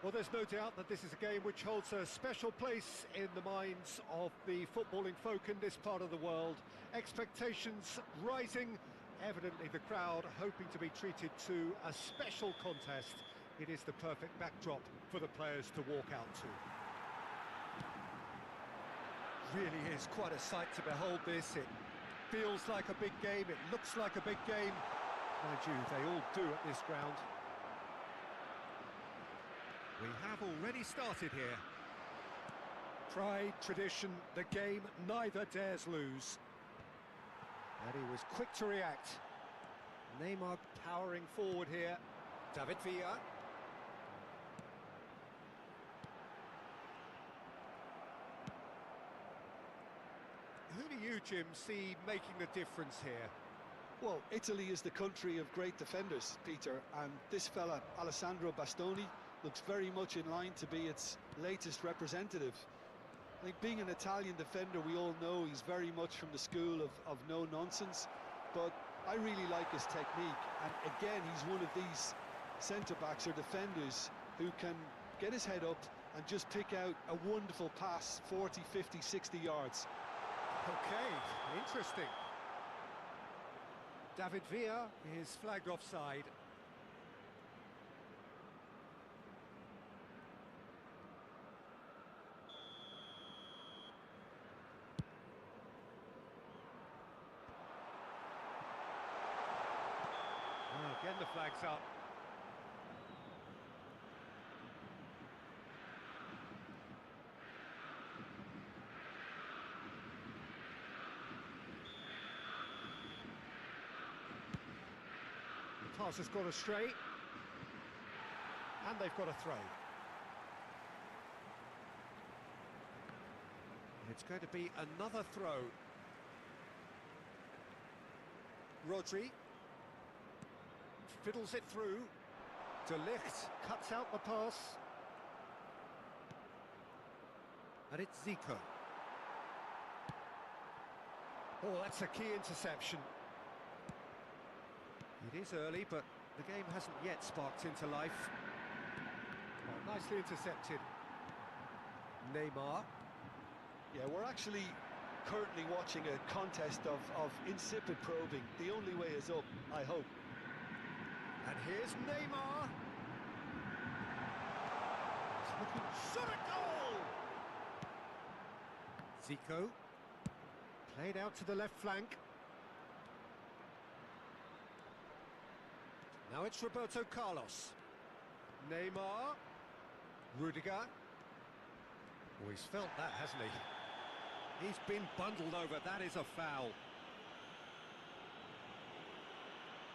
Well, there's no doubt that this is a game which holds a special place in the minds of the footballing folk in this part of the world. Expectations rising, evidently the crowd hoping to be treated to a special contest. It is the perfect backdrop for the players to walk out to. Really is quite a sight to behold this. It feels like a big game, it looks like a big game. Mind you, they all do at this ground. We have already started here. Pride, tradition, the game neither dares lose. And he was quick to react. Neymar powering forward here. David Villa. Who do you, Jim, see making the difference here? Well, Italy is the country of great defenders, Peter, and this fella, Alessandro Bastoni, looks very much in line to be its latest representative. I think being an Italian defender, we all know he's very much from the school of no-nonsense, but I really like his technique, and again, he's one of these centre-backs or defenders who can get his head up and just pick out a wonderful pass, 40, 50, 60 yards. Okay, interesting. David Villa is flagged offside. Oh, again the flag's up. Pass has got astray, and they've got a throw. It's going to be another throw. Rodri fiddles it through. De Ligt cuts out the pass. And it's Zico. Oh, that's a key interception. It is early, but the game hasn't yet sparked into life. Oh, nicely intercepted. Neymar. Yeah, we're actually currently watching a contest of insipid probing. The only way is up, I hope. And here's Neymar. He's looking shot at goal! Zico. Played out to the left flank. Now it's Roberto Carlos. Neymar. Rudiger. Oh, he's felt that, hasn't he? He's been bundled over. That is a foul.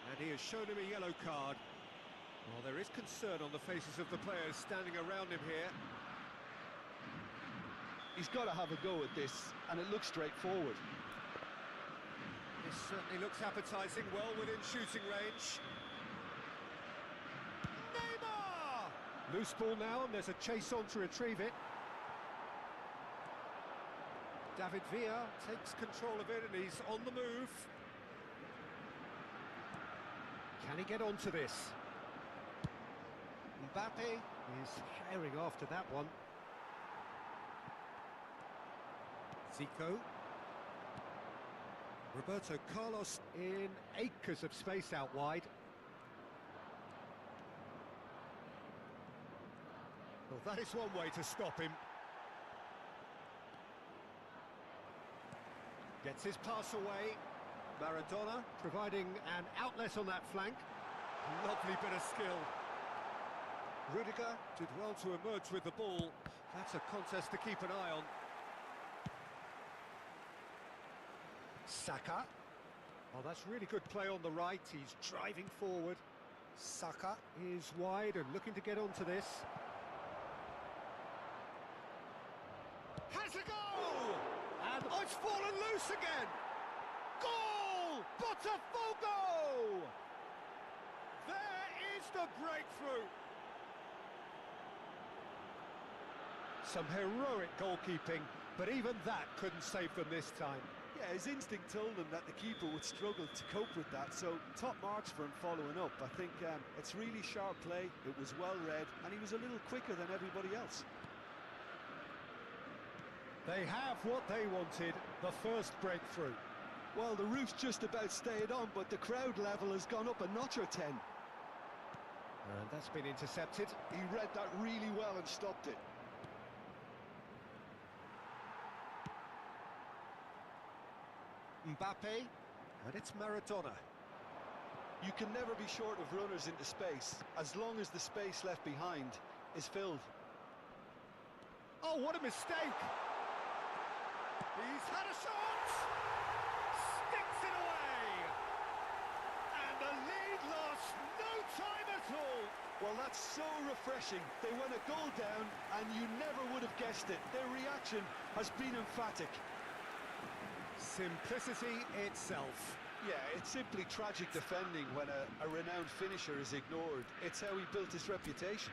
And he has shown him a yellow card. Well, there is concern on the faces of the players standing around him here. He's got to have a go at this, and it looks straightforward. This certainly looks appetising, well within shooting range. Loose ball now, and there's a chase on to retrieve it. David Villa takes control of it, and he's on the move. Can he get onto this? Mbappe is herring after that one. Zico. Roberto Carlos in acres of space out wide. Well, that is one way to stop him. Gets his pass away. Maradona providing an outlet on that flank. Lovely bit of skill. Rudiger did well to emerge with the ball. That's a contest to keep an eye on. Saka. Oh, that's really good play on the right. He's driving forward. Saka is wide and looking to get onto this. Has a goal! And oh, it's fallen loose again! Goal! Botafogo! There is the breakthrough! Some heroic goalkeeping, but even that couldn't save them this time. Yeah, his instinct told him that the keeper would struggle to cope with that, so top marks for him following up. I think it's really sharp play, it was well read, and he was a little quicker than everybody else. They have what they wanted, the first breakthrough. Well, the roof's just about stayed on, but the crowd level has gone up a notch or 10. And that's been intercepted. He read that really well and stopped it. Mbappe, and it's Maradona. You can never be short of runners into space, as long as the space left behind is filled. Oh, what a mistake! He's had a shot! Sticks it away! And the lead lost no time at all! Well, that's so refreshing. They went a goal down, and you never would have guessed it. Their reaction has been emphatic. Simplicity itself. Yeah, it's simply tragic defending when a renowned finisher is ignored. It's how he built his reputation.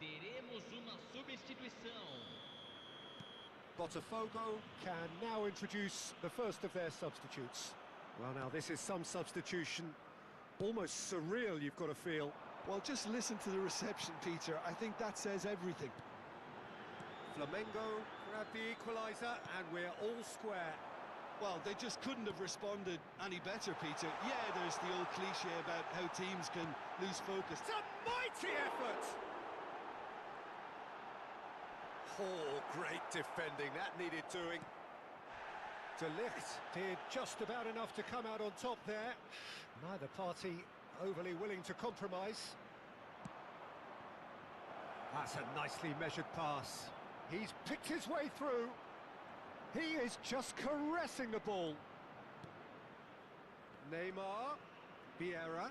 Teremos uma substituição. Botafogo can now introduce the first of their substitutes. Well, now this is some substitution, almost surreal, you've got to feel. Well, just listen to the reception, Peter. I think that says everything. Flamengo grab the equaliser, and we're all square. Well, they just couldn't have responded any better, Peter. Yeah, there's the old cliche about how teams can lose focus. It's a mighty effort! Oh, great defending, that needed doing. De Ligt did just about enough to come out on top there. Neither party overly willing to compromise. That's a nicely measured pass. He's picked his way through. He is just caressing the ball. Neymar, Vieira.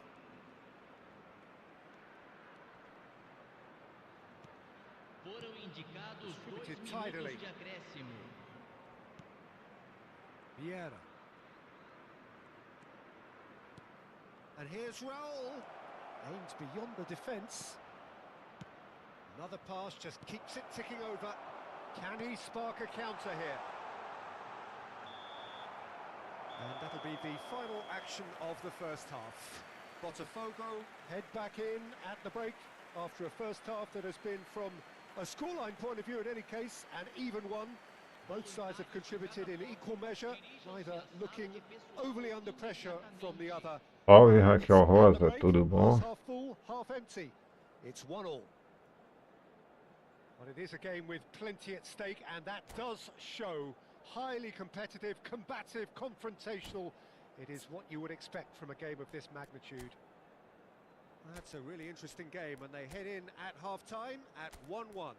Foram indicados 2 Distributed minutos tidily. de acréscimo. Vieira. And here's Raul. Aims beyond the defence. Another pass just keeps it ticking over. Can he spark a counter here? And that'll be the final action of the first half. Botafogo head back in at the break after a first half that has been, from a scoreline point of view in any case, an even one. Both sides have contributed in equal measure, neither looking overly under pressure from the other. Salve, Raquel Rosa, tudo bom? Half full, half empty. It's 1-1. But it is a game with plenty at stake, and that does show Highly competitive, combative, confrontational. It is what you would expect from a game of this magnitude. That's a really interesting game, and they head in at half-time at 1-1.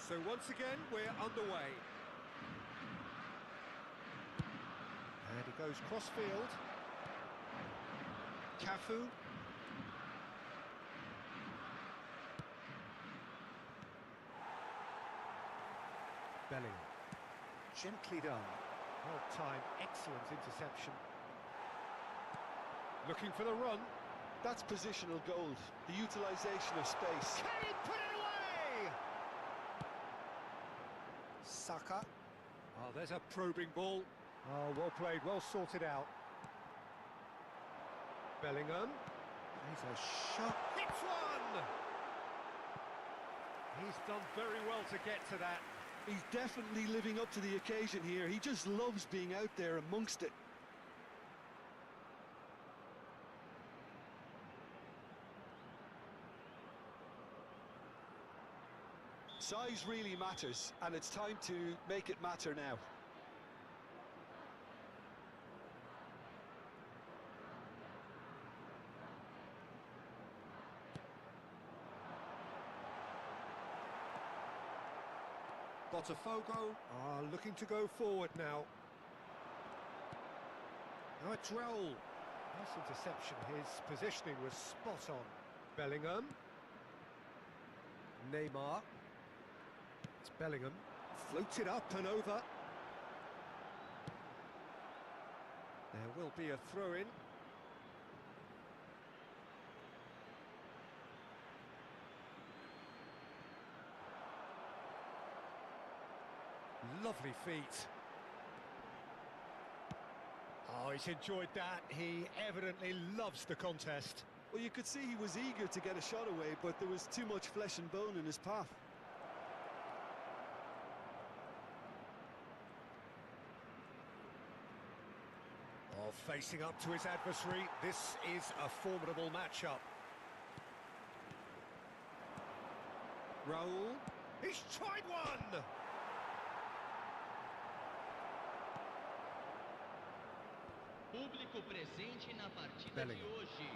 So once again, we're underway. And he goes cross-field. Cafu. Bellingham. Gently done. Well timed, excellent interception. Looking for the run. That's positional gold, the utilisation of space. Can he put it away? Saka. Oh, there's a probing ball. Oh, well played, well sorted out. Bellingham. He's a shot. Hits one! He's done very well to get to that. He's definitely living up to the occasion here. He just loves being out there amongst it. Size really matters, and it's time to make it matter now. Botafogo are looking to go forward now. Now a Droll. Nice interception. His positioning was spot on. Bellingham. Neymar. It's Bellingham. Floats it up and over. There will be a throw-in. Lovely feet. Oh, he's enjoyed that. He evidently loves the contest. Well, you could see he was eager to get a shot away, but there was too much flesh and bone in his path. Oh, facing up to his adversary, this is a formidable matchup. Raul, he's tried one! Público presente na partida Bellingham. de hoje.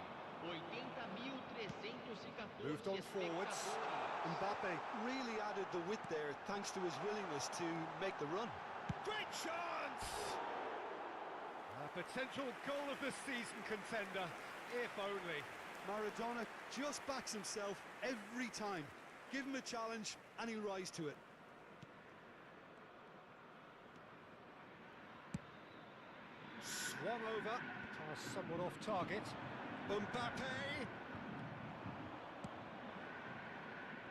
80.314 Moved on forwards. espectadores. Mbappe really added the width there thanks to his willingness to make the run. Great chance! A potential goal of the season contender, if only. Maradona just backs himself every time. Give him a challenge and he'll rise to it. Swung over, pass somewhat off target. Mbappe!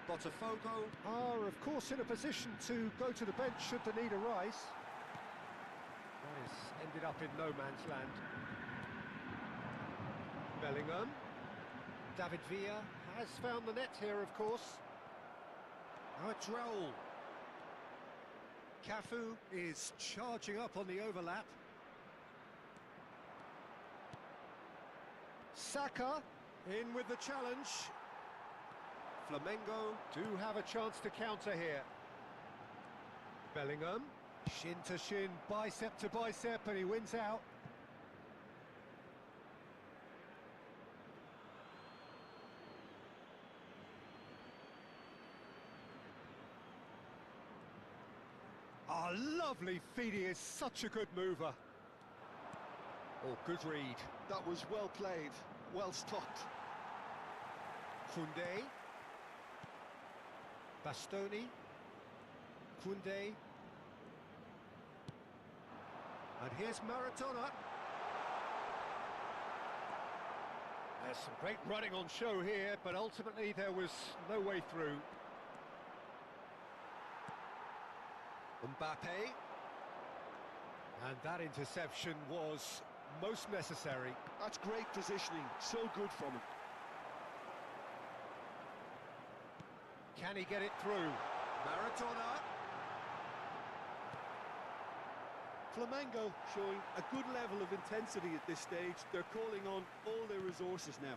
Botafogo are, of course, in a position to go to the bench should the need arise. That has ended up in no man's land. Bellingham. David Villa has found the net here, of course. Now a Droll. Cafu is charging up on the overlap. Saka in with the challenge. Flamengo do have a chance to counter here. Bellingham, shin to shin, bicep to bicep, and he wins out. Ah, lovely feed. He is such a good mover. Oh, good read. That was well played, well stopped. Koundé. Bastoni. Koundé. And here's Maradona. There's some great running on show here, but ultimately there was no way through. Mbappe. And that interception was most necessary. That's great positioning, so good from him. Can he get it through? Maradona. Flamengo showing a good level of intensity at this stage. They're calling on all their resources now.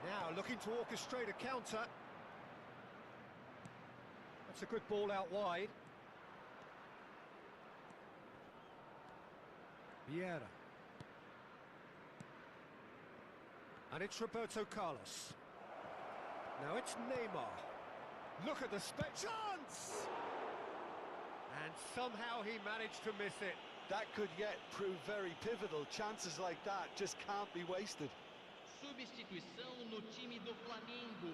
Now looking to orchestrate a counter. That's a good ball out wide. Vieira. And it's Roberto Carlos. Now it's Neymar. Look at the chance! And somehow he managed to miss it. That could yet prove very pivotal. Chances like that just can't be wasted. Substituição no time do Flamengo.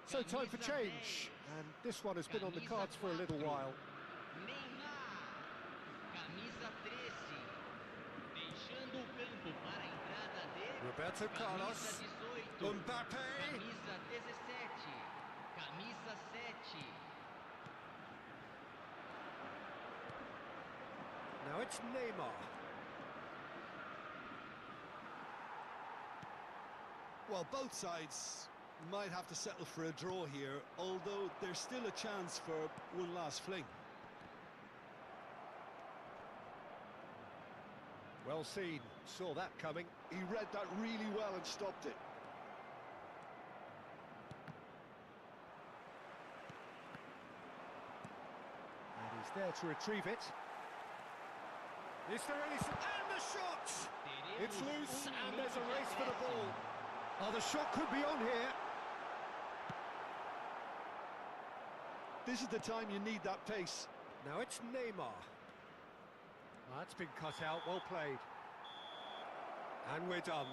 So time for change. And this one has been on the cards for a little while. Neymar. Camisa 13. Deixando o campo para a entrada de Roberto Carlos. Camisa 18. Mbappe. Camisa 17. Camisa 7. Now it's Neymar. Well, both sides might have to settle for a draw here, although there's still a chance for one last fling. Well seen, saw that coming. He read that really well and stopped it. And he's there to retrieve it. Is there any... And the shot! It's loose and there's a race for the ball. Oh, the shot could be on here. This is the time you need that pace. Now it's Neymar. That's been cut out, well played. And we're done.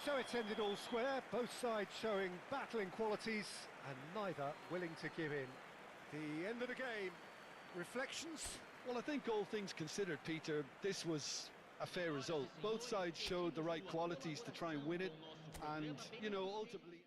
So it's ended all square, both sides showing battling qualities and neither willing to give in. The end of the game. Reflections? Well, I think all things considered, Peter, this was a fair result. Both sides showed the right qualities to try and win it, and, you know, ultimately...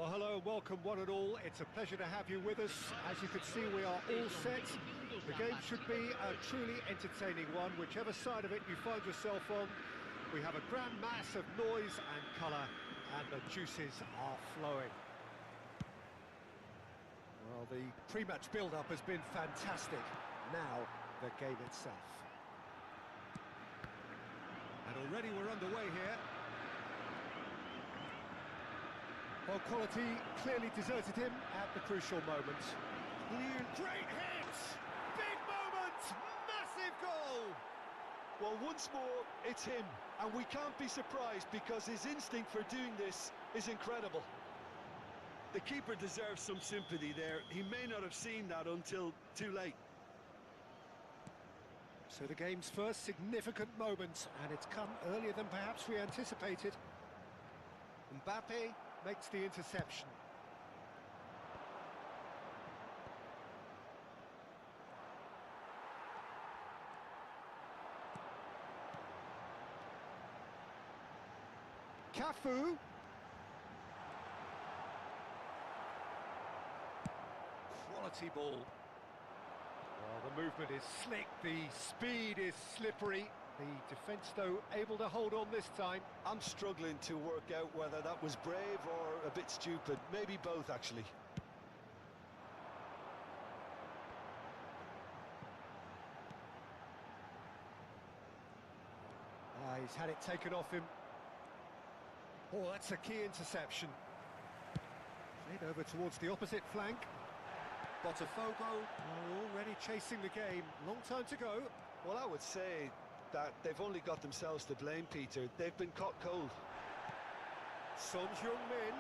Well, hello and welcome one and all. It's a pleasure to have you with us. As you can see, we are all set. The game should be a truly entertaining one, whichever side of it you find yourself on. We have a grand mass of noise and colour, and the juices are flowing. Well, the pre-match build-up has been fantastic. Now, the game itself. And already we're underway here. Well, quality clearly deserted him at the crucial moment. Great hit! Big moment! Massive goal! Well, once more, it's him, and we can't be surprised because his instinct for doing this is incredible. The keeper deserves some sympathy there. He may not have seen that until too late. So the game's first significant moment, and it's come earlier than perhaps we anticipated. Mbappe makes the interception. Cafu. Quality ball. Well, the movement is slick, the speed is slippery. The defence, though, able to hold on this time. I'm struggling to work out whether that was brave or a bit stupid. Maybe both, actually. He's had it taken off him. Oh, that's a key interception. Played over towards the opposite flank. Botafogo are already chasing the game. Long time to go. Well, I would say that they've only got themselves to blame, Peter. They've been caught cold. Son Heung-min,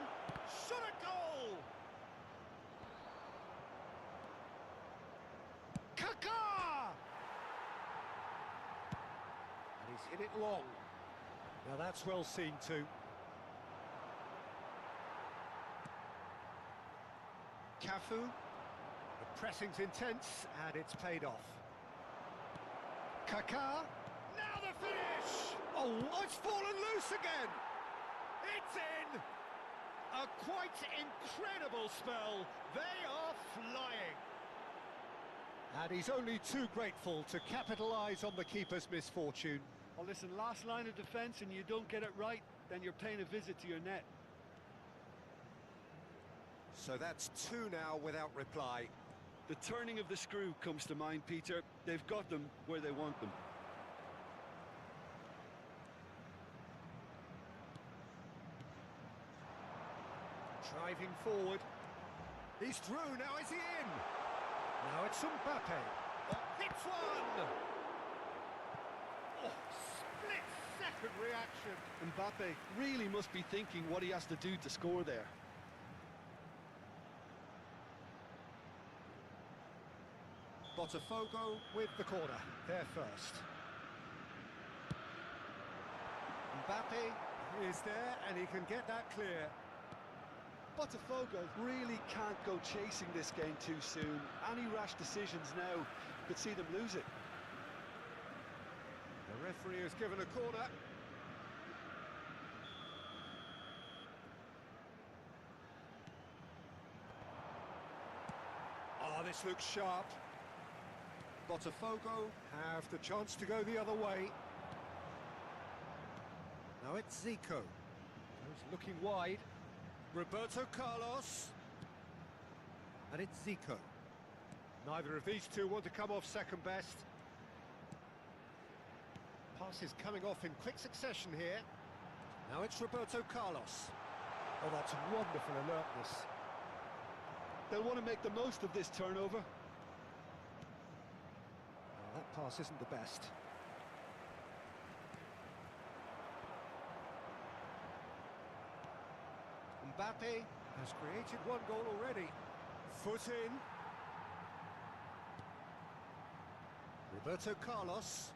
shot a goal! Kaká! And he's hit it long. Now that's well seen too. Cafu, the pressing's intense and it's paid off. Kaká. Now the finish! Oh, it's fallen loose again! It's in! A quite incredible spell. They are flying. And he's only too grateful to capitalise on the keeper's misfortune. Well, listen, last line of defence and you don't get it right, then you're paying a visit to your net. So that's two now without reply. The turning of the screw comes to mind, Peter. They've got them where they want them. Driving forward. He's through, now is he in? Now it's Mbappe. Oh, hits one! Oh, split-second reaction. Mbappe really must be thinking what he has to do to score there. Botafogo with the corner, there first. Mbappe is there and he can get that clear. Botafogo really can't go chasing this game too soon. Any rash decisions now could see them lose it. The referee has given a corner. Oh, this looks sharp. Botafogo have the chance to go the other way. Now it's Zico. Goes looking wide. Roberto Carlos. And it's Zico. Neither of these two want to come off second best. Passes coming off in quick succession here. Now it's Roberto Carlos. Oh, that's wonderful alertness. They'll want to make the most of this turnover. Well, that pass isn't the best. Mbappe has created one goal already. Foot in. Roberto Carlos.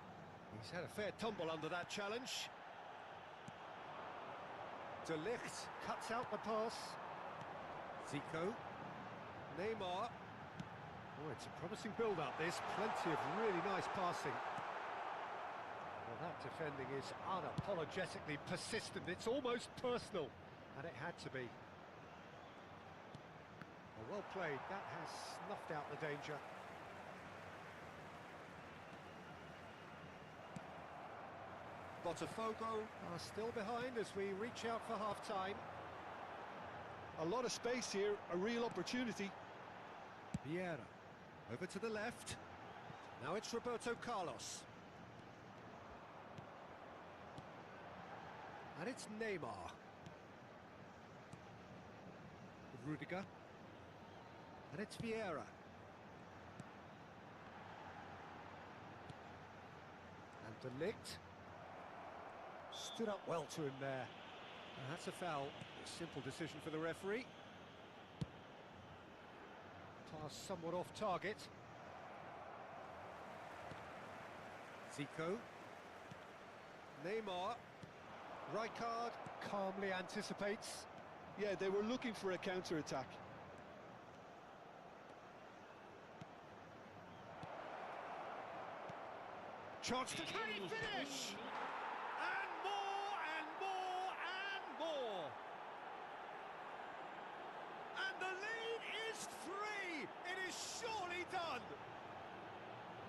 He's had a fair tumble under that challenge. De Ligt cuts out the pass. Zico. Neymar. Oh, it's a promising build-up, this. Plenty of really nice passing. Well, that defending is unapologetically persistent. It's almost personal. And it had to be. Well played, that has snuffed out the danger. Botafogo are still behind as we reach out for half-time. A lot of space here, a real opportunity. Vieira, over to the left. Now it's Roberto Carlos. And it's Neymar. Rudiger. And it's Vieira. And De Ligt. Stood up well to him there. And that's a foul. A simple decision for the referee. Pass somewhat off target. Zico. Neymar. Rijkaard calmly anticipates. Yeah, they were looking for a counter-attack. Chance to can he finish? And more and more and more. And the lead is 3. It is surely done.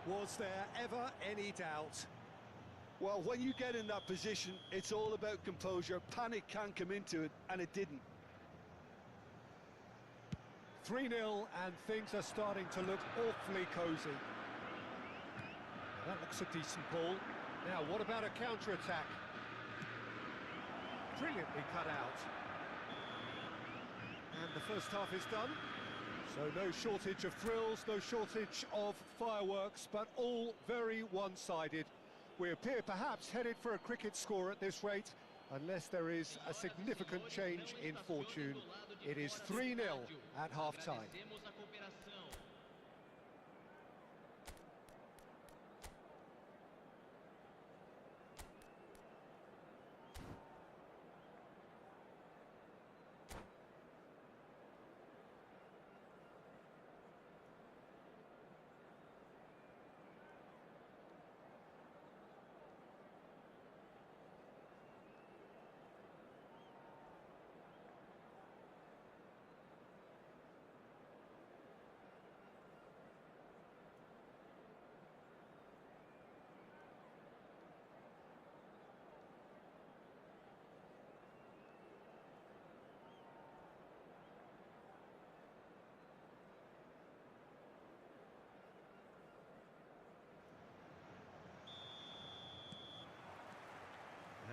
Was there ever any doubt? Well, when you get in that position, it's all about composure. Panic can come into it, and it didn't. 3-0, and things are starting to look awfully cosy. That looks a decent ball. Now, what about a counter-attack? Brilliantly cut out. And the first half is done. So no shortage of thrills, no shortage of fireworks, but all very one-sided. We appear perhaps headed for a cricket score at this rate, unless there is a significant change in fortune. It is 3-0 at half-time.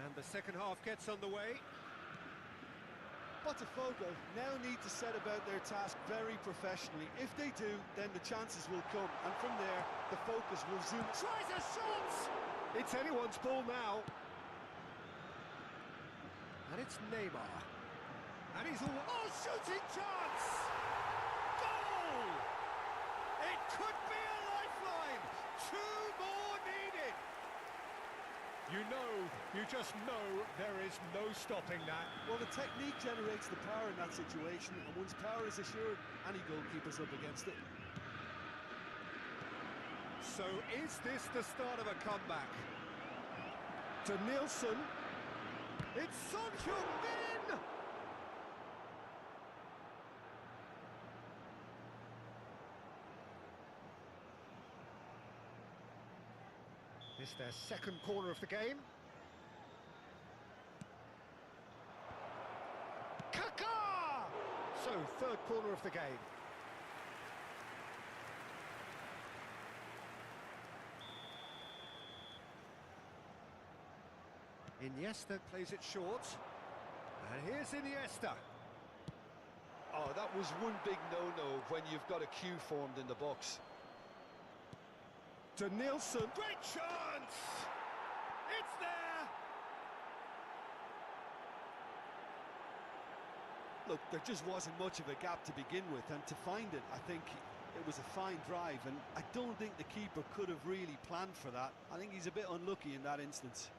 And the second half gets underway. Botafogo now need to set about their task very professionally. If they do, then the chances will come, and from there, the focus will zoom. Tries a shot! It's anyone's ball now. And it's Neymar. And he's all... Oh, shooting chance! Goal! It could be a lifeline! 2 more needed! You just know there is no stopping that. Well, the technique generates the power in that situation, and once power is assured, any goalkeeper's up against it. So is this the start of a comeback? To Nielsen. It's Son Heung-min! It's their second corner of the game. Kaká! So, third corner of the game. Iniesta plays it short. And here's Iniesta. Oh, that was one big no-no when you've got a queue formed in the box. To Nielsen, great chance! It's there! Look, there just wasn't much of a gap to begin with, and to find it, I think it was a fine drive, and I don't think the keeper could have really planned for that. I think he's a bit unlucky in that instance.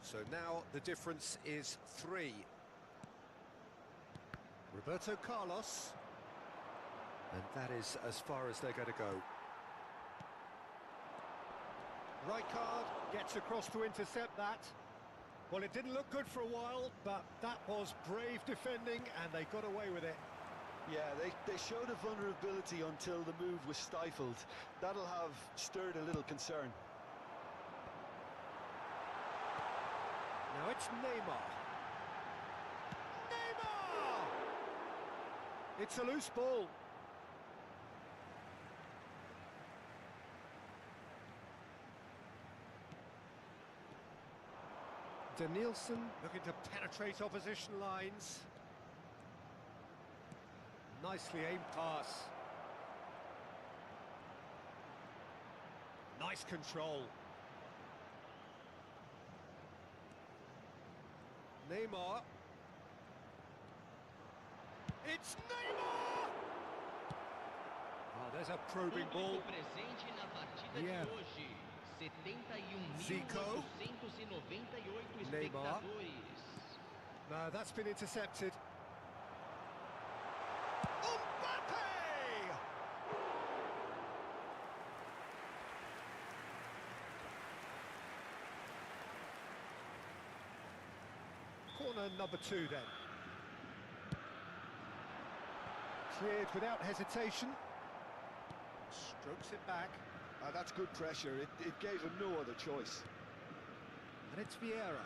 So now the difference is 3. Roberto Carlos. And that is as far as they're going to go. Rijkaard gets across to intercept that. Well, it didn't look good for a while, but that was brave defending, and they got away with it. Yeah, they showed a vulnerability until the move was stifled. That'll have stirred a little concern. Now it's Neymar. Neymar! It's a loose ball. Danielson looking to penetrate opposition lines. Nicely aimed pass. Nice control. Neymar. It's Neymar! Oh, there's a probing ball. Presente na partida Yeah. de hoje. Zico. 71.898 Neymar. espectadores. No, that's been intercepted. Mbappe! Corner number 2 then. Cleared without hesitation. Strokes it back. That's good pressure. It gave him no other choice. And it's Vieira.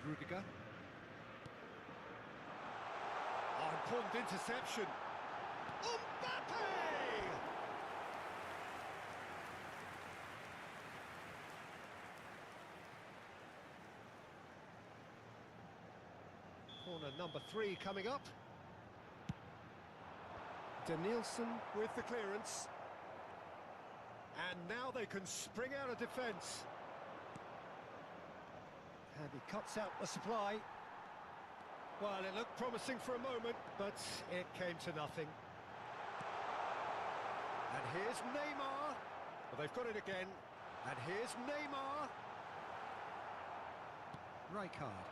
Rudiger. Oh, important interception. Mbappe! Corner number 3 coming up. Danielson with the clearance. And now they can spring out of defence. And he cuts out the supply. Well, it looked promising for a moment, but it came to nothing. And here's Neymar. Well, they've got it again. And here's Neymar. Rijkaard.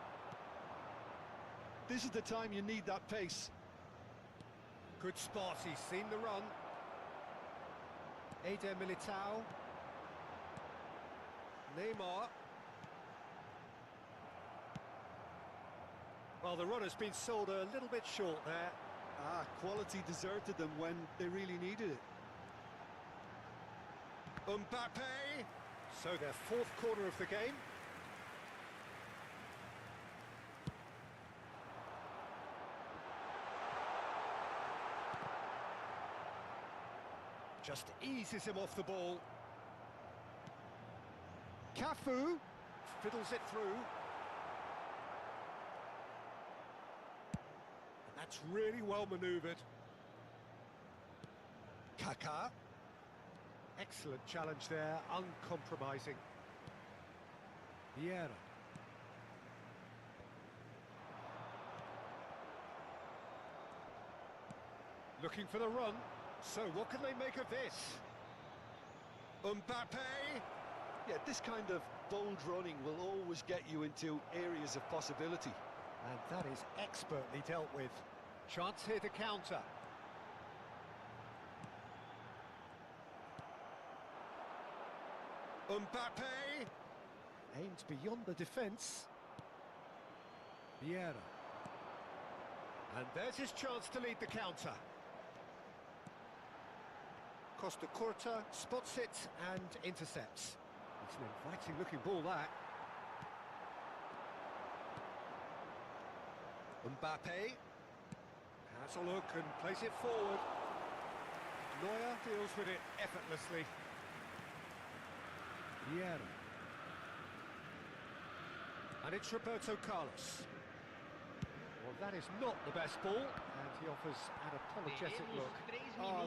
This is the time you need that pace. Good spot, he's seen the run. Eder Militao. Neymar. Well, the run has been sold a little bit short there. Quality deserted them when they really needed it. Mbappe. So their 4th corner of the game. Just eases him off the ball. Cafu fiddles it through. And that's really well manoeuvred. Kaká. Excellent challenge there, uncompromising. Vieira. Looking for the run. So what can they make of this? Mbappe! Yeah, this kind of bold running will always get you into areas of possibility. And that is expertly dealt with. Chance here to counter. Mbappe! Aimed beyond the defence. Vieira. And there's his chance to lead the counter. Costa Curta spots it and intercepts. It's an inviting looking ball, that. Mbappe has a look and plays it forward. Neuer deals with it effortlessly. Vieira. And it's Roberto Carlos. Well, that is not the best ball, and he offers an apologetic look.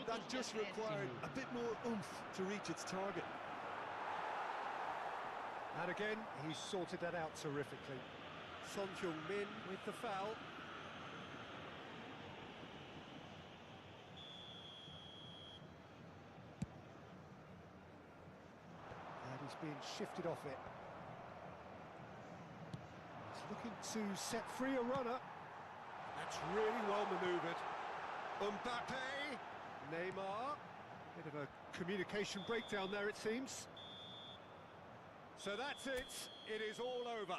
That just required a bit more oomph to reach its target. And again, he sorted that out terrifically. Son Heung-min with the foul. And he's being shifted off it. He's looking to set free a runner. That's really well manoeuvred. Mbappe, Neymar. Bit of a communication breakdown there, it seems. So that's it. It is all over.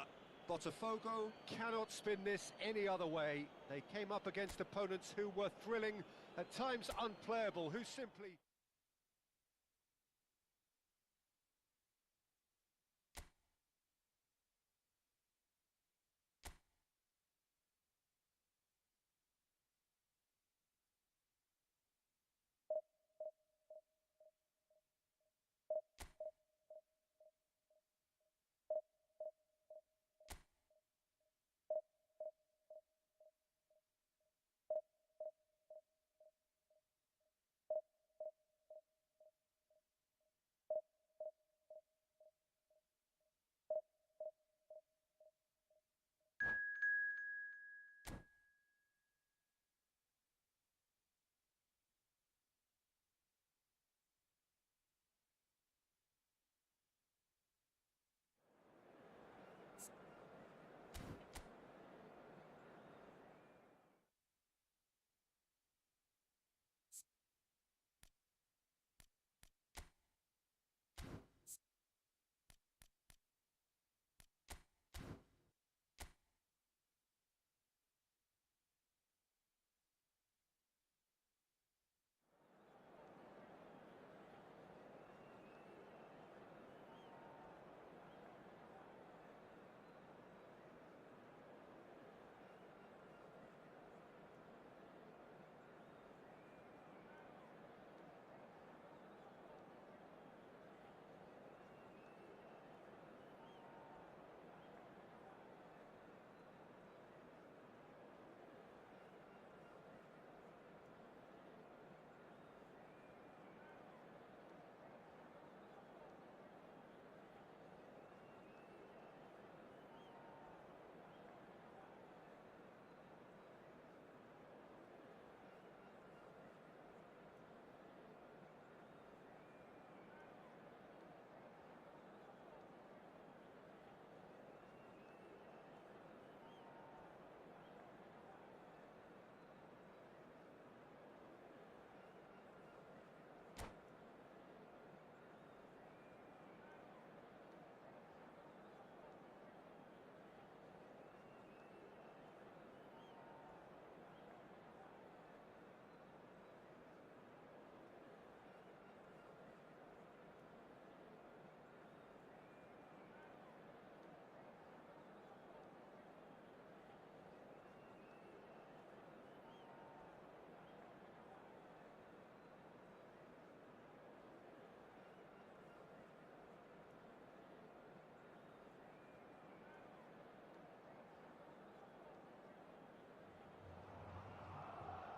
Botafogo cannot spin this any other way. They came up against opponents who were thrilling, at times unplayable, who simply...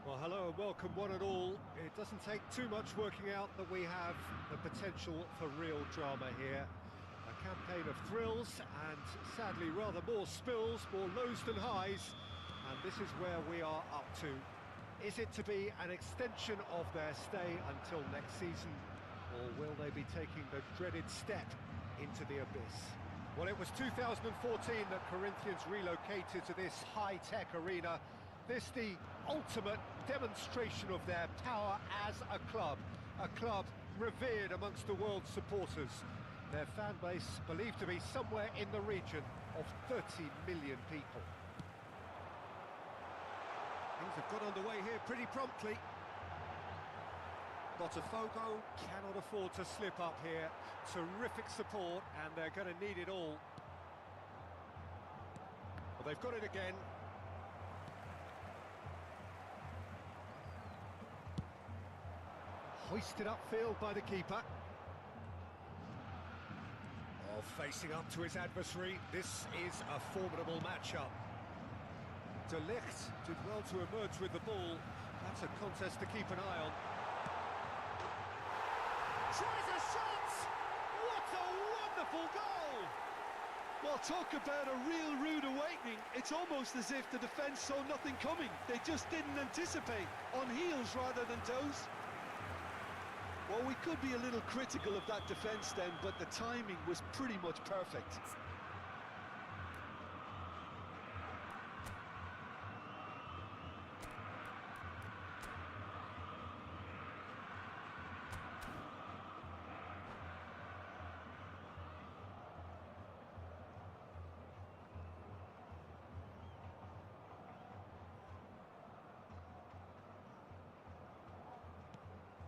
Well, hello and welcome one and all. It doesn't take too much working out that we have the potential for real drama here. A campaign of thrills and sadly rather more spills, more lows than highs. And this is where we are up to. Is it to be an extension of their stay until next season? Or will they be taking the dreaded step into the abyss? Well, it was 2014 that Corinthians relocated to this high-tech arena. This the ultimate demonstration of their power as a club revered amongst the world's supporters. Their fan base believed to be somewhere in the region of 30 million people. Things have got underway here pretty promptly. Botafogo cannot afford to slip up here. Terrific support, and they're going to need it all. Well, they've got it again. Hoisted upfield by the keeper. Oh, facing up to his adversary. This is a formidable matchup. De Ligt did well to emerge with the ball. That's a contest to keep an eye on. Tries a shot! What a wonderful goal! Well, talk about a real rude awakening. It's almost as if the defence saw nothing coming. They just didn't anticipate. On heels rather than toes. Well, we could be a little critical of that defence then, but the timing was pretty much perfect.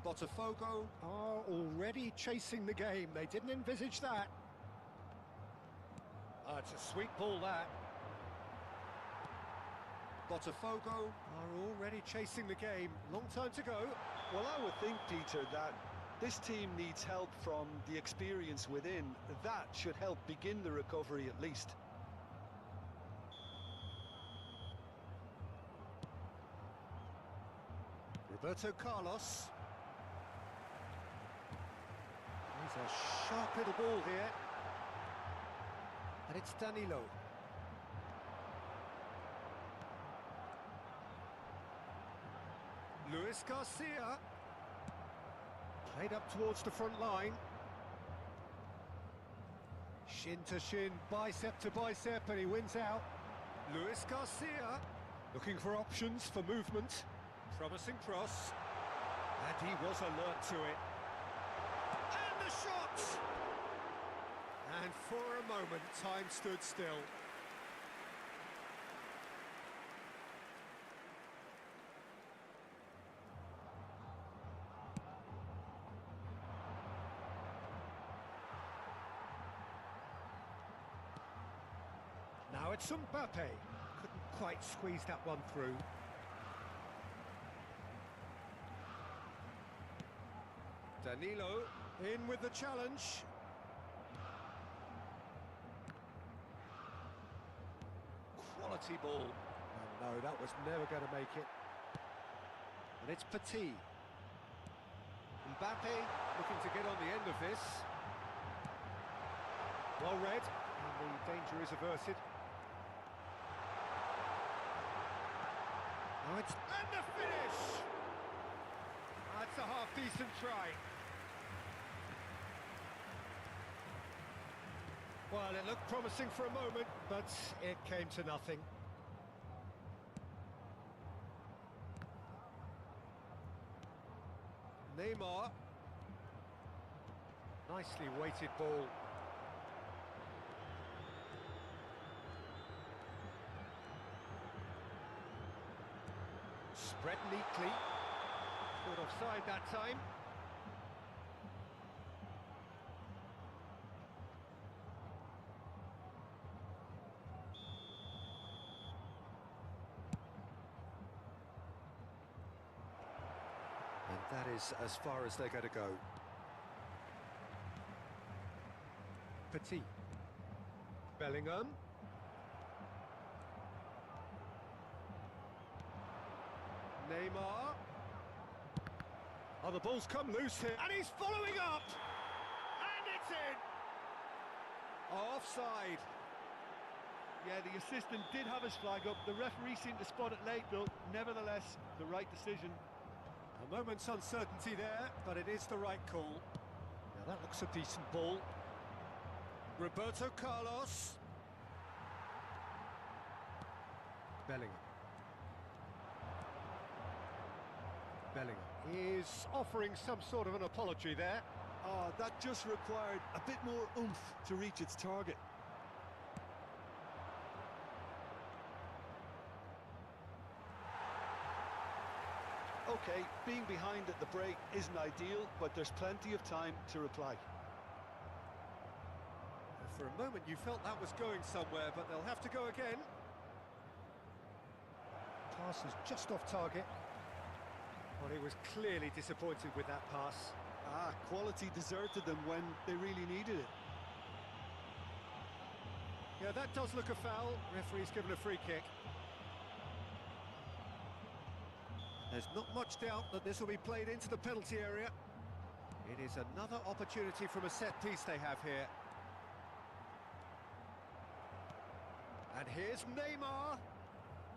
Botafogo are already chasing the game. They didn't envisage that. It's a sweet ball, that. Botafogo are already chasing the game. Long time to go. Well, I would think, Peter, that this team needs help from the experience within. That should help begin the recovery at least. Roberto Carlos. He's a sharp little ball here. And it's Danilo. Luis Garcia. Played up towards the front line. Shin to shin, bicep to bicep, and he wins out. Luis Garcia looking for options for movement. Promising cross. And he was alert to it. And the shot! And for a moment, time stood still. Now it's Mbappe. Couldn't quite squeeze that one through. Danilo in with the challenge. Quality ball. And no, that was never going to make it. And it's Petit. Mbappe looking to get on the end of this. Well read, and the danger is averted. Now it's... and the finish! That's a half-decent try. Well, it looked promising for a moment, but it came to nothing. Neymar. Nicely weighted ball. Spread neatly. Caught offside that time. And that is as far as they're going to go. Petit. Bellingham. Neymar. Oh, the ball's come loose here, and he's following up! And it's in! Offside. Yeah, the assistant did have his flag up. The referee seemed to spot it late, though. Nevertheless, the right decision. A moment's uncertainty there, but it is the right call. Now that looks a decent ball. Roberto Carlos. Bellingham. Bellingham is offering some sort of an apology there. Oh, that just required a bit more oomph to reach its target. Okay, being behind at the break isn't ideal, but there's plenty of time to reply. For a moment you felt that was going somewhere, but they'll have to go again. Pass is just off target. Well, he was clearly disappointed with that pass. Quality deserted them when they really needed it. Yeah, that does look a foul. Referee's given a free kick. There's not much doubt that this will be played into the penalty area. It is another opportunity from a set piece they have here. And here's Neymar.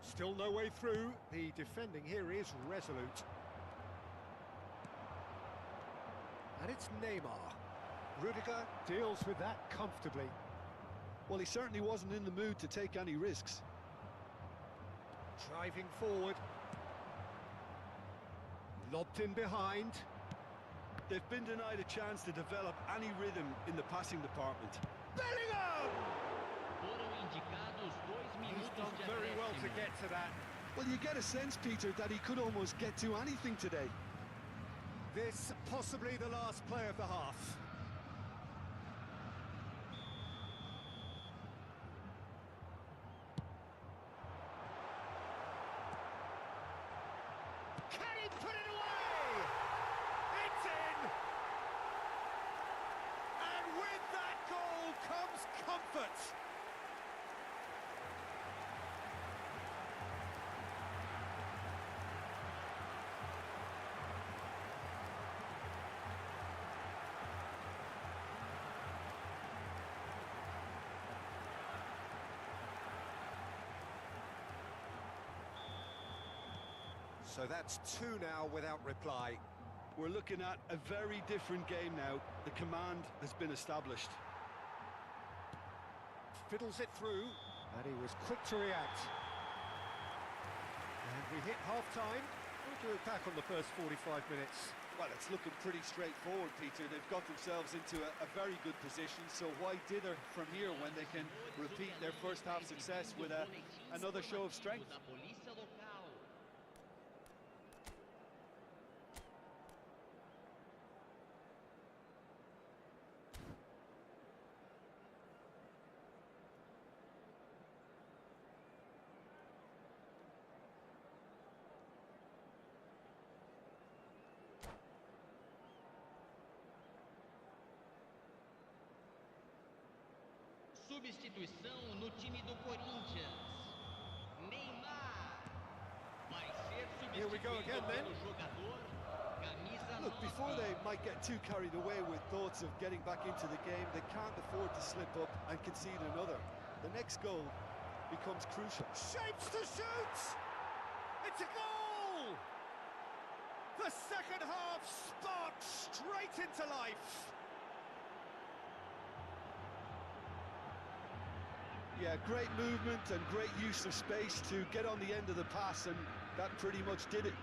Still no way through. The defending here is resolute. And it's Neymar. Rudiger deals with that comfortably. Well, he certainly wasn't in the mood to take any risks. Driving forward. Lobbed in behind. They've been denied a chance to develop any rhythm in the passing department. Bellingham! Foram indicados 2 He's minutos done de very well to acréscimo. get to that. Well, you get a sense, Peter, that he could almost get to anything today. This possibly the last play of the half. Can he put it away? It's in! And with that goal comes comfort. So that's two now without reply. We're looking at a very different game now. The command has been established. Fiddles it through, and he was quick to react. And we hit half-time. What do we back on the first 45 minutes? Well, it's looking pretty straightforward, Peter. They've got themselves into a very good position, so why dither from here when they can repeat their first half success with another show of strength? Substituição no time do Corinthians. Neymar vai ser Here we go again, substituído then. pelo jogador camisa Look, before 9. they might get too carried away with thoughts of getting back into the game, they can't afford to slip up and concede another. The next goal becomes crucial. Shapes to shoot! It's a goal! The second half sparked straight into life. Yeah, great movement and great use of space to get on the end of the pass, and that pretty much did it.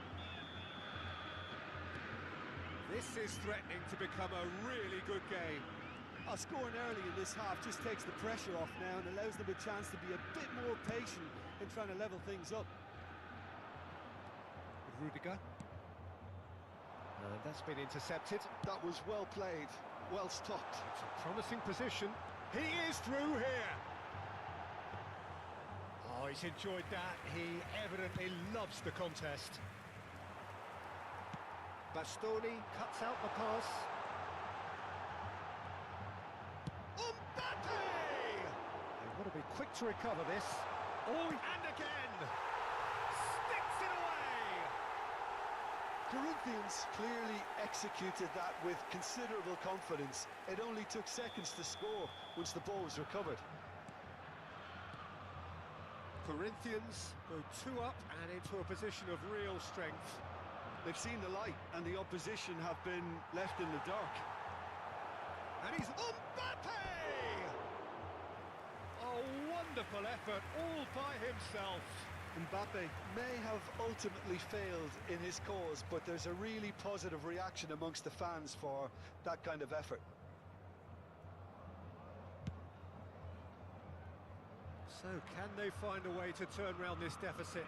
This is threatening to become a really good game. Scoring early in this half just takes the pressure off now and allows them a chance to be a bit more patient in trying to level things up. Rudiger. And that's been intercepted. That was well played, well stopped. It's a promising position. He is through here. Oh, he's enjoyed that. He evidently loves the contest. Bastoni cuts out the pass. Mbappe! They want to be quick to recover this. Oh, and again! Sticks it away! Corinthians clearly executed that with considerable confidence. It only took seconds to score once the ball was recovered. Corinthians go 2 up and into a position of real strength. They've seen the light and the opposition have been left in the dark. And he's Mbappe! A wonderful effort all by himself. Mbappe may have ultimately failed in his cause, but there's a really positive reaction amongst the fans for that kind of effort. So can they find a way to turn around this deficit?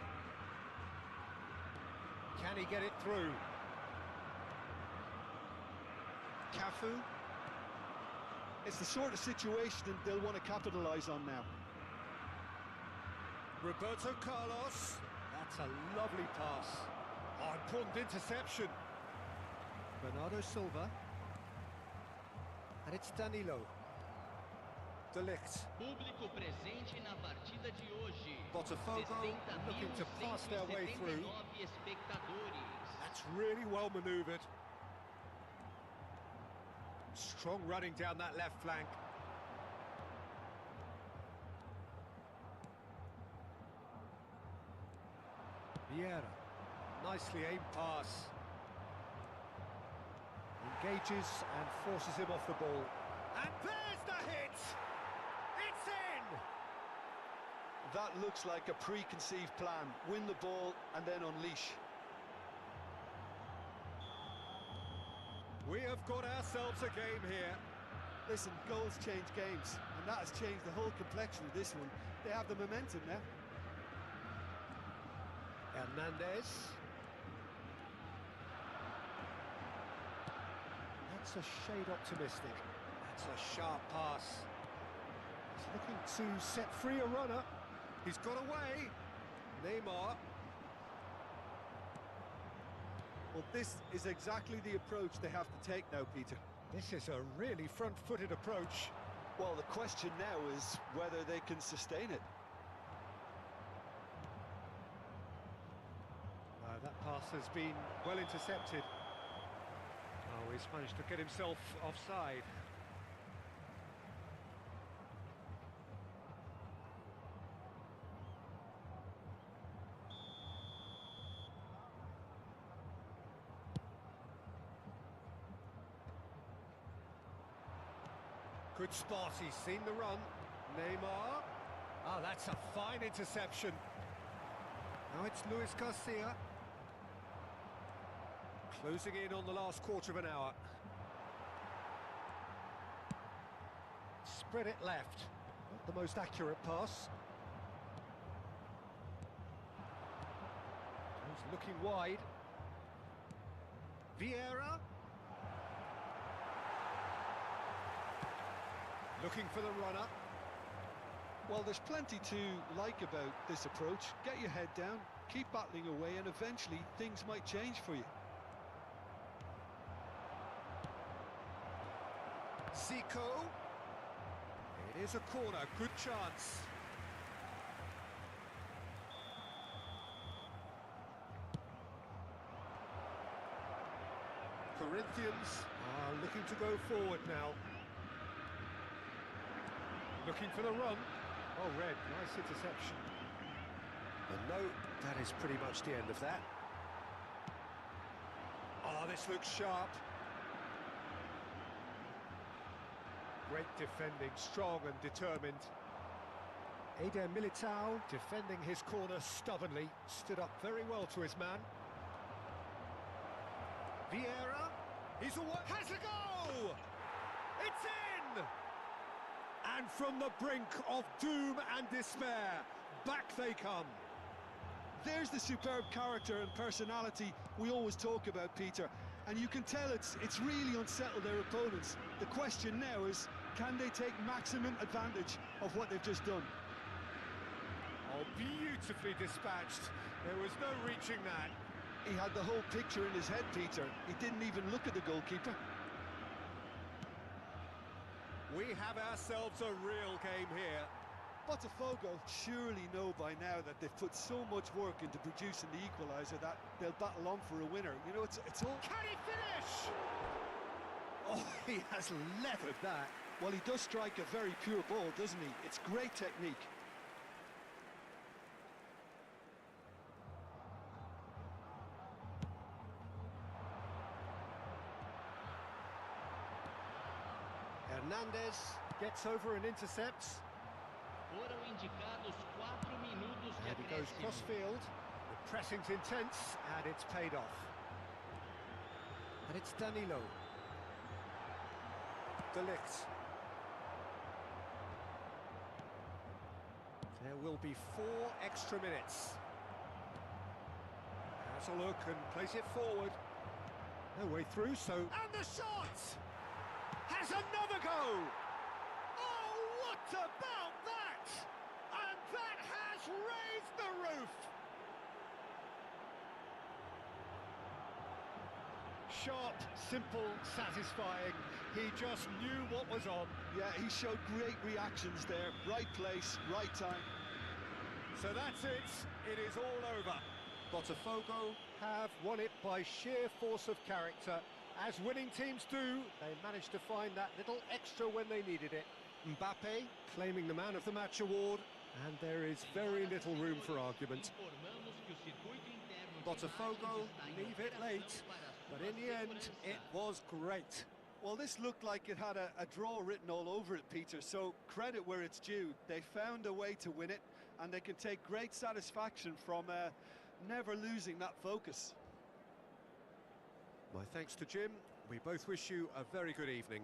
Can he get it through? Cafu. It's the sort of situation they'll want to capitalise on now. Roberto Carlos. That's a lovely pass. Oh, important interception. Bernardo Silva. And it's Danilo. De Ligt. Público presente na partida de hoje. Botafogo looking to pass their way through. 60.179 espectadores. That's really well manoeuvred. Strong running down that left flank. Vieira. Nicely aimed pass. Engages and forces him off the ball. And there's the hit! It's in! That looks like a preconceived plan. Win the ball and then unleash. We have got ourselves a game here. Listen, goals change games, and that has changed the whole complexion of this one. They have the momentum now. Hernandez. That's a shade optimistic. That's a sharp pass. He's looking to set free a runner. He's got away. Neymar. Well, this is exactly the approach they have to take now, Peter. This is a really front-footed approach. Well, the question now is whether they can sustain it. That pass has been well intercepted. Oh, he's managed to get himself offside. Good spot, he's seen the run. Neymar. Ah, that's a fine interception. Now it's Luis Garcia. Closing in on the last quarter of an hour. Spread it left. Not the most accurate pass. He's looking wide. Vieira. Looking for the runner. Well, there's plenty to like about this approach. Get your head down, keep battling away, and eventually things might change for you. Zico. It is a corner, good chance. Corinthians are looking to go forward now. Looking for the run. Oh, red, nice interception. And no, that is pretty much the end of that. Oh, this looks sharp. Great defending, strong and determined. Eder Militao defending his corner stubbornly, stood up very well to his man. Vieira, he's away, has a go! It's in! And from the brink of doom and despair, back they come. There's the superb character and personality we always talk about, Peter. And you can tell it's really unsettled their opponents. The question now is, can they take maximum advantage of what they've just done? Oh, beautifully dispatched. There was no reaching that. He had the whole picture in his head, Peter. He didn't even look at the goalkeeper. We have ourselves a real game here. Botafogo surely know by now that they've put so much work into producing the equaliser that they'll battle on for a winner. You know, it's all... Can he finish? Oh, he has leathered that. Well, he does strike a very pure ball, doesn't he? It's great technique. Hernandez gets over and intercepts. Foram indicados 4 minutos de And he goes acréscimo. cross-field. The pressing's intense, and it's paid off. And it's Danilo. De Ligt. There will be 4 extra minutes. Has a look and plays it forward. No way through, so... And the shot! Has another go! Oh, what about that? And that has raised the roof! Sharp, simple, satisfying. He just knew what was on. Yeah, he showed great reactions there. Right place, right time. So that's it. It is all over. Botafogo have won it by sheer force of character. As winning teams do, they managed to find that little extra when they needed it. Mbappe claiming the Man of the Match award, and there is very little room for argument. Informamos que o circuito interno de Botafogo imagens está em leave it late, operação para but in the sua end, segurança. it was great. Well, this looked like it had a draw written all over it, Peter, so credit where it's due. They found a way to win it, and they can take great satisfaction from never losing that focus. My thanks to Jim. We both wish you a very good evening.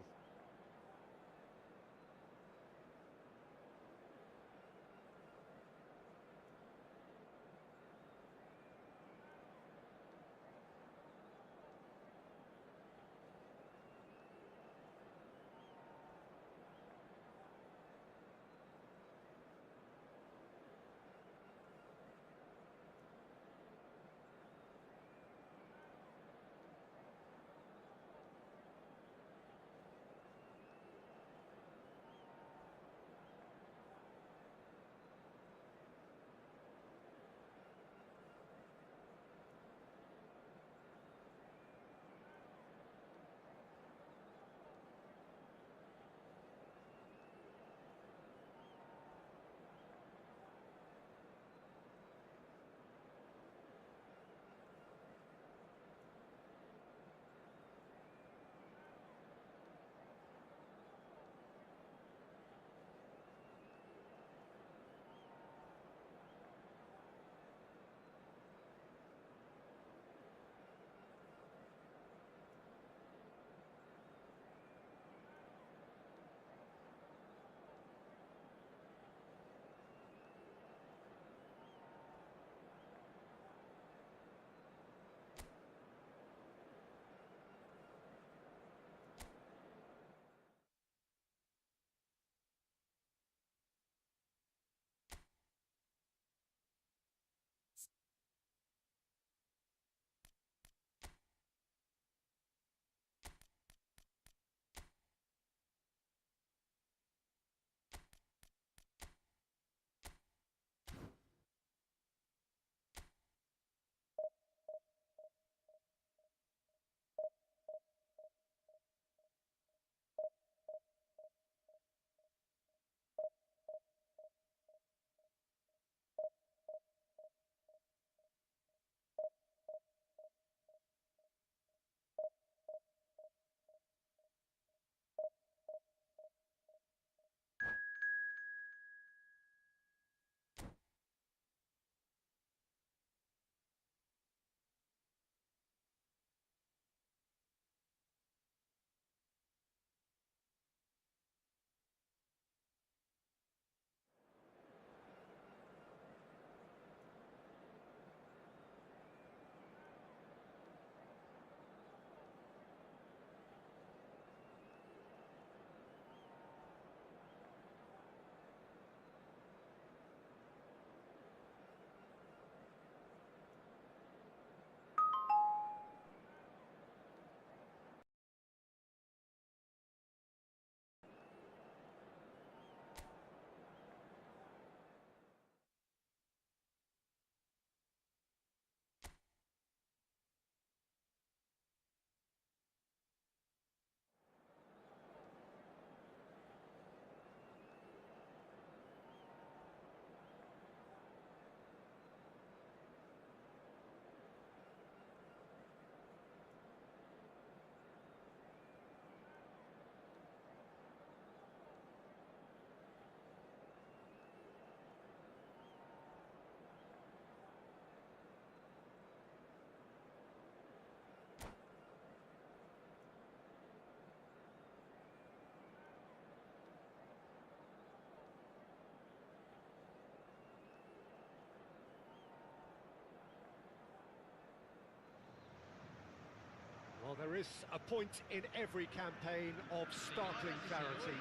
There is a point in every campaign of startling clarity.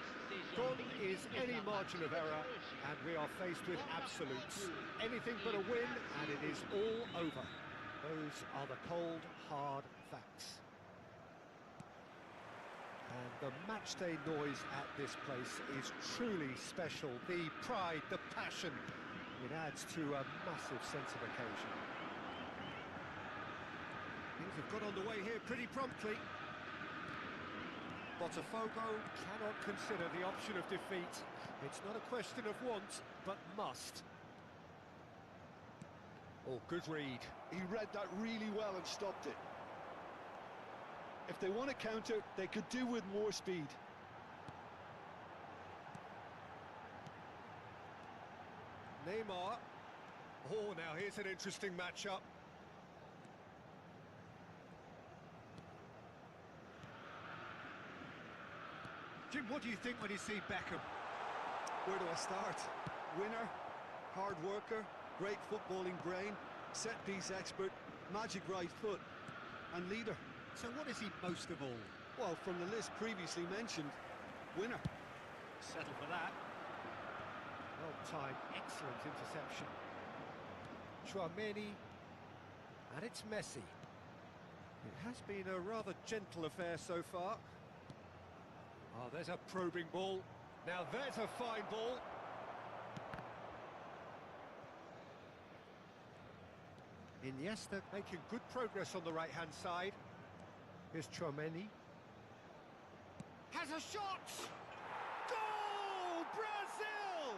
Gone is any margin of error, and we are faced with absolutes. Anything but a win, and it is all over. Those are the cold, hard facts. And the matchday noise at this place is truly special. The pride, the passion, it adds to a massive sense of occasion. Things have got underway here pretty promptly. Botafogo cannot consider the option of defeat. It's not a question of want, but must. Oh, good read. He read that really well and stopped it. If they want to counter, they could do with more speed. Neymar. Oh, now here's an interesting matchup. Jim, what do you think when you see Beckham? Where do I start? Winner, hard worker, great footballing brain, set-piece expert, magic right foot, and leader. So what is he most of all? Well, from the list previously mentioned, winner. Settle for that. Well-timed, excellent interception. Tchouaméni, and it's Messi. It has been a rather gentle affair so far. Oh, there's a probing ball. Now there's a fine ball. Iniesta making good progress on the right-hand side. Here's Tchouaméni. Has a shot! Goal! Brazil!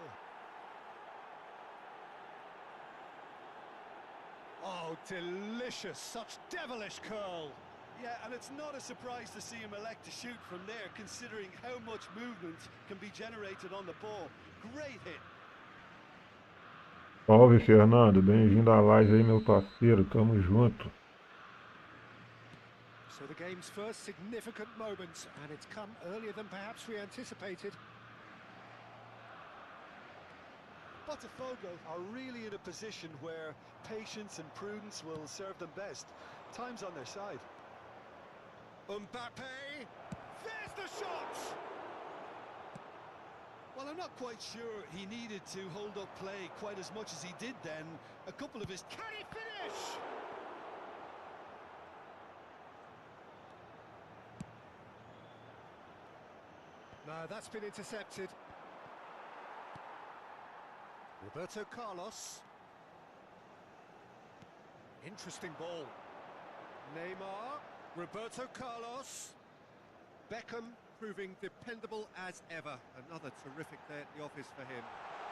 Oh, delicious. Such devilish curl. Yeah, and it's not a surprise to see him elect to shoot from there, considering how much movement can be generated on the ball. Great hit. Salve, Fernando. Bem-vindo à live aí, meu parceiro. Tamo junto. So the game's first significant moment, and it's come earlier than perhaps we anticipated. Botafogo are really in a position where patience and prudence will serve them best. Time's on their side. Mbappe! There's the shot! Well, I'm not quite sure he needed to hold up play quite as much as he did then. A couple of his... Can he finish? No, that's been intercepted. Roberto Carlos. Interesting ball. Neymar. Roberto Carlos. Beckham proving dependable as ever. Another terrific day at the office for him.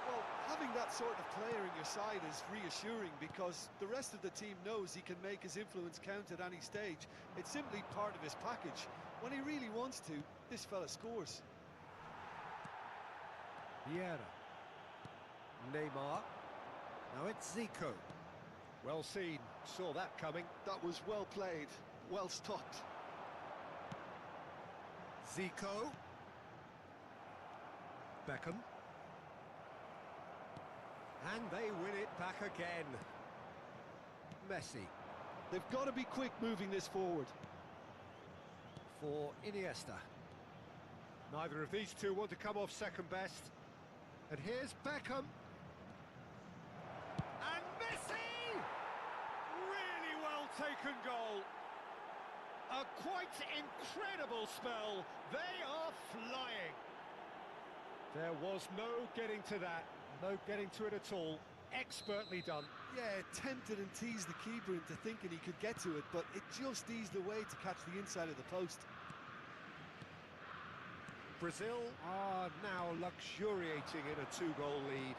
Well, having that sort of player in your side is reassuring because the rest of the team knows he can make his influence count at any stage. It's simply part of his package. When he really wants to, this fella scores. Vieira. Neymar. Now it's Zico. Well seen. Saw that coming. That was well played, well stopped. Zico. Beckham. And they win it back again. Messi. They've got to be quick moving this forward. For Iniesta. Neither of these two want to come off second best. And here's Beckham. And Messi! Really well taken goal. A quite incredible spell. They are flying. There was no getting to that. No getting to it at all. Expertly done. Yeah, tempted and teased the keeper into thinking he could get to it, but it just eased away to catch the inside of the post. Brazil are now luxuriating in a two-goal lead.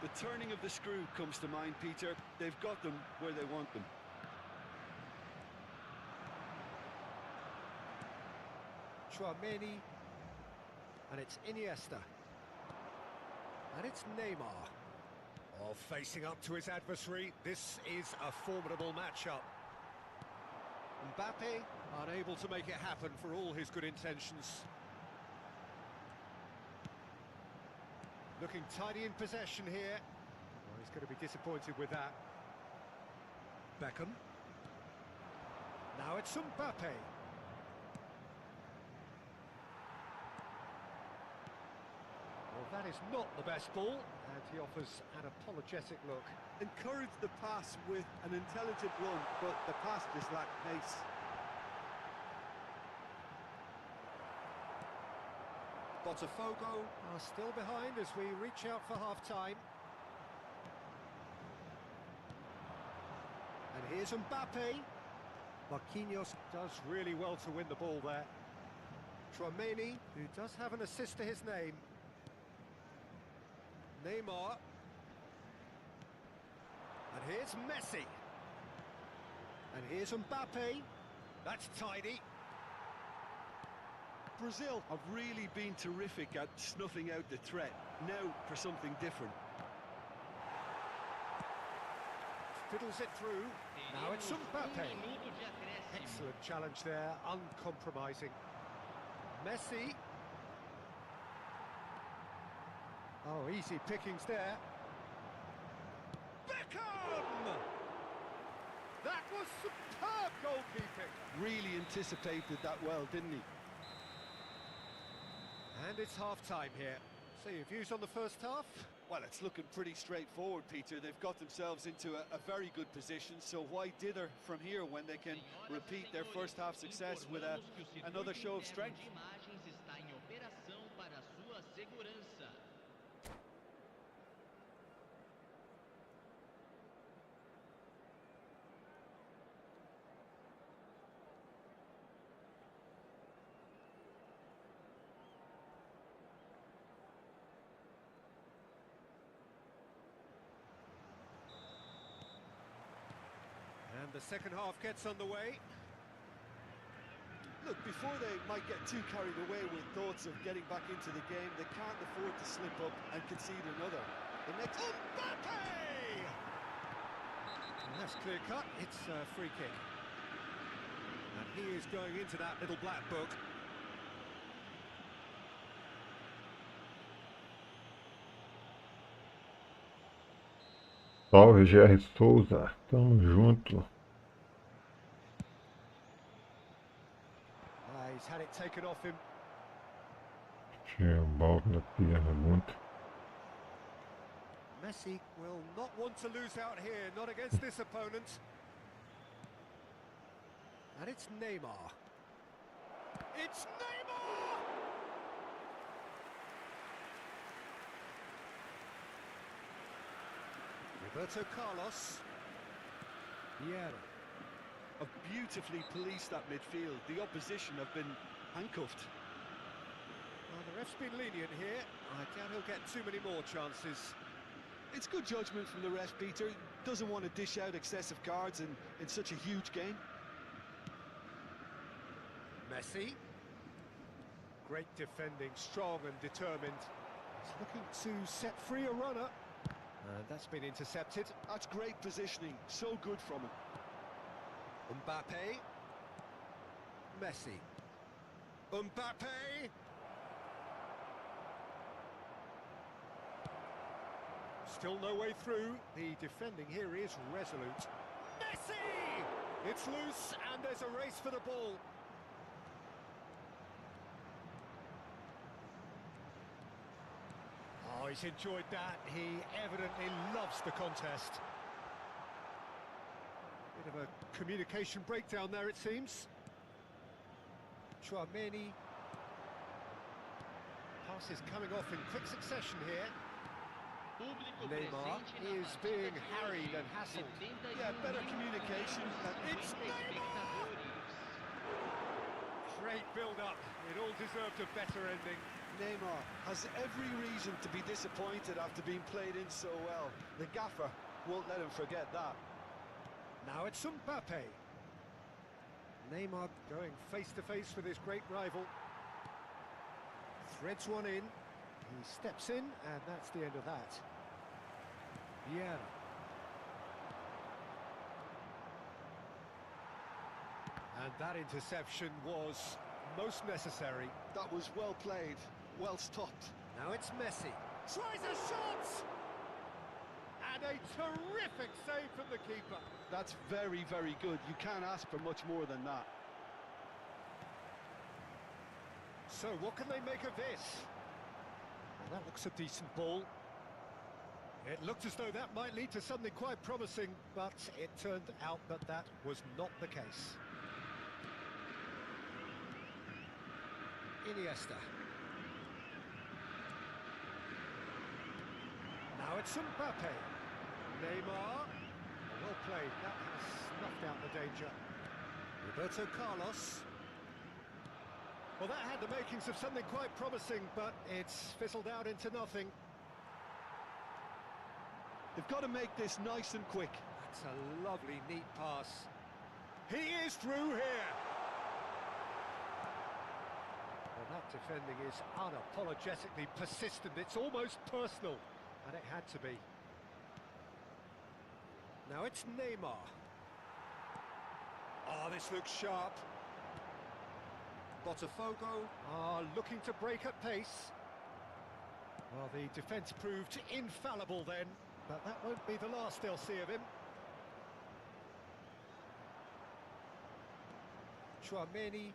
The turning of the screw comes to mind, Peter. They've got them where they want them. Tchouaméni. And it's Iniesta. And it's Neymar. Oh, facing up to his adversary. This is a formidable matchup. Mbappe unable to make it happen for all his good intentions. Looking tidy in possession here. Oh, he's going to be disappointed with that. Beckham. Now it's Mbappe. Well, that is not the best ball, and he offers an apologetic look. Encourage the pass with an intelligent run, but the pass just lacked pace. Botafogo are still behind as we reach out for half-time. And here's Mbappe. Marquinhos does really well to win the ball there. Tchouaméni, who does have an assist to his name. Neymar. And here's Messi. And here's Mbappe. That's tidy. Brazil have really been terrific at snuffing out the threat. Now for something different. Fiddles it through. Now it's Mbappe. Excellent challenge there, uncompromising. Messi. Oh, easy pickings there. Beckham! That was superb goalkeeping. Really anticipated that well, didn't he? And it's half-time here. So your views on the first half? Well, it's looking pretty straightforward, Peter. They've got themselves into a very good position, so why dither from here when they can repeat their first half success with another show of strength? And the second half gets underway. Look, before they might get too carried away with thoughts of getting back into the game, they can't afford to slip up and concede another. The next... Mbappe! And that's clear cut, it's a free kick. And he is going into that little black book. Salve, Jerry Souza. Tamo junto. He's had it taken off him. Tinha a bola na pergunta. Messi will not want to lose out here, not against this opponent. And it's Neymar. It's Neymar! Roberto Carlos. Vieira. Have beautifully policed that midfield. The opposition have been handcuffed. Well, the ref's been lenient here. I doubt he'll get too many more chances. It's good judgment from the ref, Peter. Doesn't want to dish out excessive cards in such a huge game. Messi. Great defending, strong and determined. He's looking to set free a runner. And that's been intercepted. That's great positioning. So good from him. Mbappe. Messi. Mbappe. Still no way through. The defending here is resolute. Messi! It's loose and there's a race for the ball. Oh, he's enjoyed that. He evidently loves the contest. Bit of a communication breakdown there, it seems. Tchouaméni. Passes coming off in quick succession here. Neymar is being harried and hassled. Yeah, better communication. It's Neymar! Great build-up. It all deserved a better ending. Neymar has every reason to be disappointed after being played in so well. The gaffer won't let him forget that. Now it's Mbappe. Neymar going face-to-face with his great rival. Threads one in. He steps in, and that's the end of that. Vieira. And that interception was most necessary. That was well played, well stopped. Now it's Messi. Tries a shot! And a terrific save from the keeper. That's very, very good. You can't ask for much more than that. So what can they make of this? That looks a decent ball. It looked as though that might lead to something quite promising, but it turned out that that was not the case. Iniesta. Now it's Mbappe. Neymar. Well played. That has snuffed out the danger. Roberto Carlos. Well, that had the makings of something quite promising, but it's fizzled out into nothing. They've got to make this nice and quick. That's a lovely, neat pass. He is through here. Well, that defending is unapologetically persistent. It's almost personal, and it had to be. Now it's Neymar. Oh, this looks sharp. Botafogo are looking to break at pace. Well, the defence proved infallible then, but that won't be the last they'll see of him. Chouameni.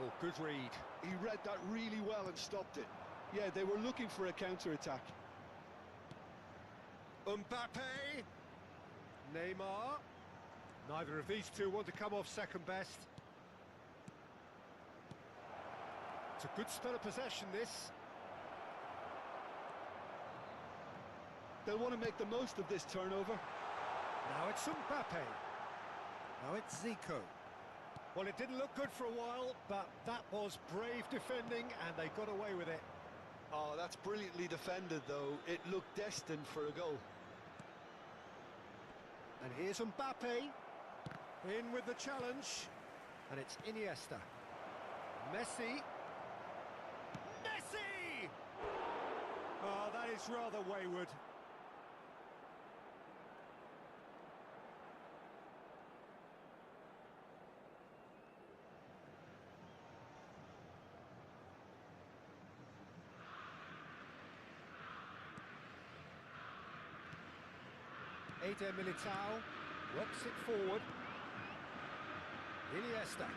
Oh, good read. He read that really well and stopped it. Yeah, they were looking for a counter-attack. Mbappe. Neymar. Neither of these two want to come off second best. It's a good spell of possession, this. They'll want to make the most of this turnover. Now it's Mbappe. Now it's Zico. Well, it didn't look good for a while, but that was brave defending, and they got away with it. Oh, that's brilliantly defended, though. It looked destined for a goal. And here's Mbappe. In with the challenge. And it's Iniesta. Messi. Messi! Oh, that is rather wayward. Eder Militao rocks it forward. Iniesta.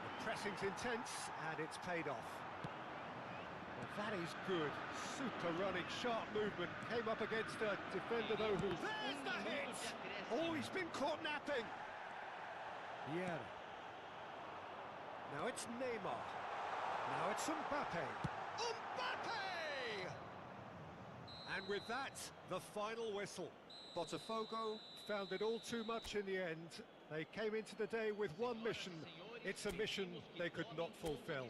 The pressing's intense, and it's paid off. Well, that is good. Super running, sharp movement. Came up against a defender, though, who... There's the hit! Oh, he's been caught napping. Yeah. Now it's Neymar. Now it's Mbappe. Mbappe! And with that, the final whistle. Botafogo found it all too much in the end. They came into the day with one mission. It's a mission they could not fulfill.